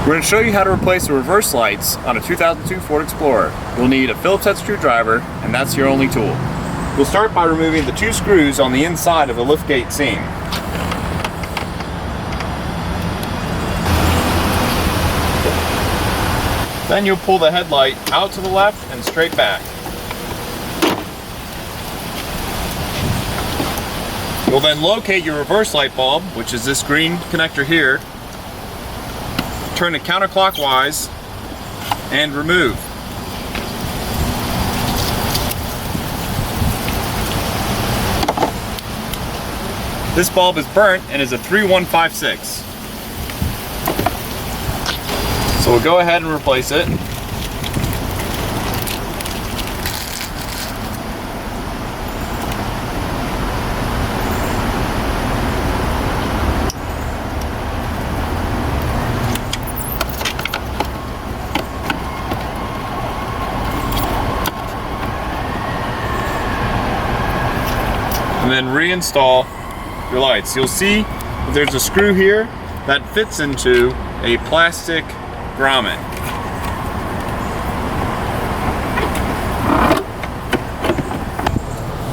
We're going to show you how to replace the reverse lights on a 2002 Ford Explorer. You'll need a Phillips head screwdriver, and that's your only tool. We'll start by removing the 2 screws on the inside of the liftgate seam. Then you'll pull the headlight out to the left and straight back. You'll then locate your reverse light bulb, which is this green connector here, turn it counterclockwise, and remove. This bulb is burnt and is a 3156. So we'll go ahead and replace it. And then reinstall your lights. You'll see that there's a screw here that fits into a plastic grommet.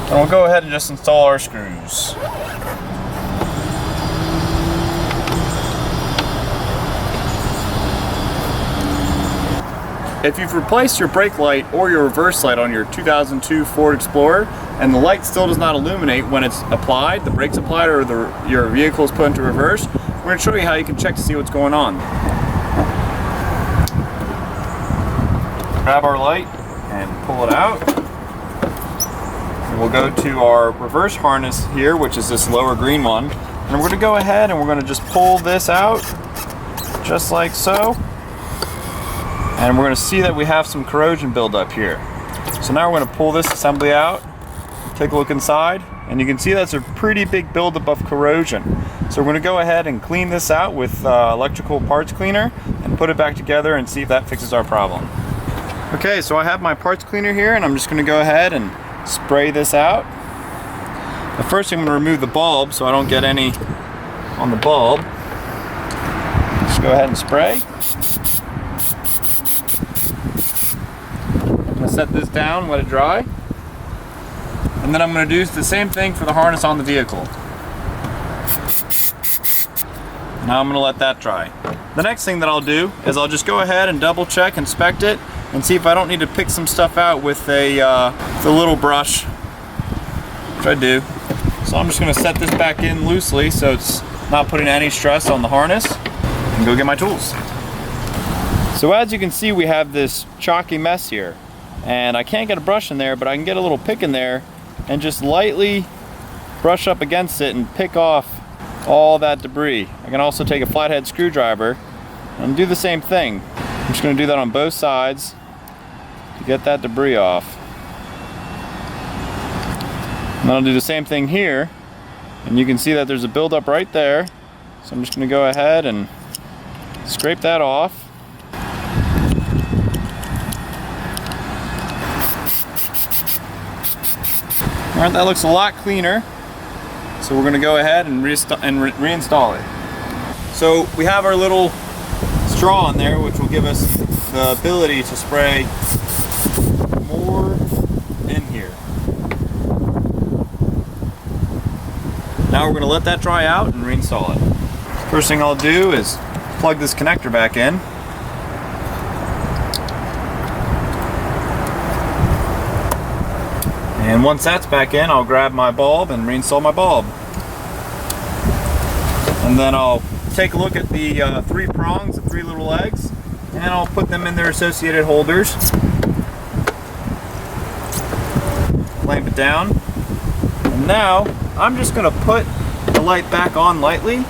And we'll go ahead and just install our screws. If you've replaced your brake light or your reverse light on your 2002 Ford Explorer and the light still does not illuminate when it's applied, the brake's applied or your vehicle is put into reverse, we're going to show you how you can check to see what's going on. Grab our light and pull it out. And we'll go to our reverse harness here, which is this lower green one. And we're going to go ahead and we're going to just pull this out, just like so. And we're going to see that we have some corrosion buildup here. So now we're going to pull this assembly out, take a look inside, and you can see that's a pretty big buildup of corrosion. So we're going to go ahead and clean this out with electrical parts cleaner and put it back together and see if that fixes our problem. Okay, so I have my parts cleaner here and I'm just going to go ahead and spray this out. But first I'm going to remove the bulb so I don't get any on the bulb. Just go ahead and spray. I'm going to set this down, let it dry. And then I'm going to do the same thing for the harness on the vehicle. Now I'm going to let that dry. The next thing that I'll do is I'll just go ahead and double check, inspect it, and see if I don't need to pick some stuff out with a little brush, which I do. So I'm just going to set this back in loosely so it's not putting any stress on the harness, and go get my tools. So as you can see, we have this chalky mess here, and I can't get a brush in there, but I can get a little pick in there and just lightly brush up against it and pick off all that debris. I can also take a flathead screwdriver and do the same thing. I'm just going to do that on both sides to get that debris off. And then I'll do the same thing here, and you can see that there's a buildup right there. So I'm just going to go ahead and scrape that off. Alright, that looks a lot cleaner. So we're going to go ahead and reinstall it. So we have our little straw in there, which will give us the ability to spray more in here. Now we're going to let that dry out and reinstall it. First thing I'll do is plug this connector back in. And once that's back in, I'll grab my bulb and reinstall my bulb. And then I'll take a look at the 3 prongs, the 3 little legs, and I'll put them in their associated holders. Clamp it down. And now I'm just going to put the light back on lightly,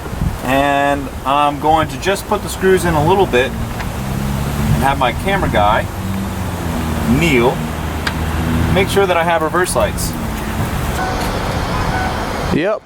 and I'm going to just put the screws in a little bit and have my camera guy, Neil, make sure that I have reverse lights. Yep,